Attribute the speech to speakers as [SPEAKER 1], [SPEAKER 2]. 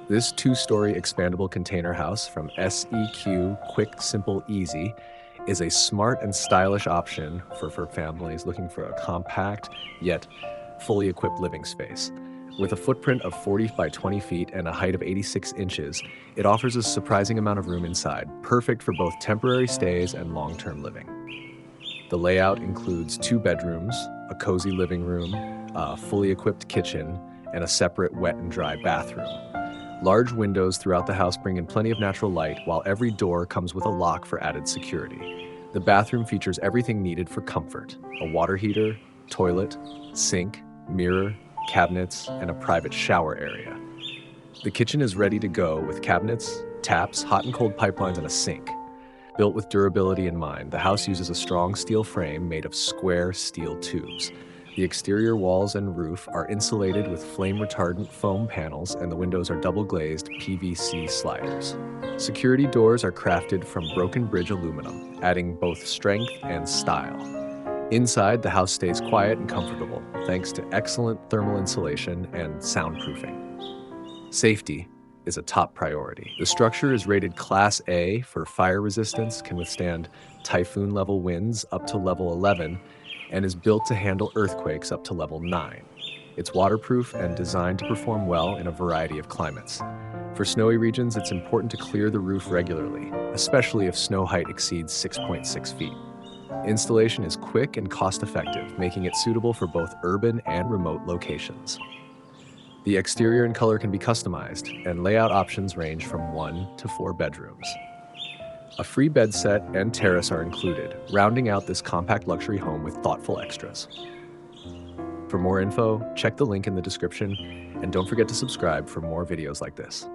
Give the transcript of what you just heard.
[SPEAKER 1] This two-story expandable container house from SEQ Quick.Simple.Easy is a smart and stylish option for families looking for a compact yet fully equipped living space. With a footprint of 40 by 20 feet and a height of 86 inches, it offers a surprising amount of room inside, perfect for both temporary stays and long-term living. The layout includes 2 bedrooms, a cozy living room, a fully equipped kitchen, and a separate wet and dry bathroom. Large windows throughout the house bring in plenty of natural light, while every door comes with a lock for added security. The bathroom features everything needed for comfort: a water heater, toilet, sink, mirror, cabinets, and a private shower area. The kitchen is ready to go with cabinets, taps, hot and cold pipelines, and a sink. Built with durability in mind, the house uses a strong steel frame made of square steel tubes. The exterior walls and roof are insulated with flame-retardant foam panels, and the windows are double-glazed PVC sliders. Security doors are crafted from broken bridge aluminum, adding both strength and style. Inside, the house stays quiet and comfortable, thanks to excellent thermal insulation and soundproofing. Safety is a top priority. The structure is rated Class A for fire resistance, can withstand typhoon-level winds up to level 11, and is built to handle earthquakes up to level 9. It's waterproof and designed to perform well in a variety of climates. For snowy regions, it's important to clear the roof regularly, especially if snow height exceeds 6.6 feet. Installation is quick and cost-effective, making it suitable for both urban and remote locations. The exterior and color can be customized, and layout options range from 1 to 4 bedrooms. A free bed set and terrace are included, rounding out this compact luxury home with thoughtful extras. For more info, check the link in the description, and don't forget to subscribe for more videos like this.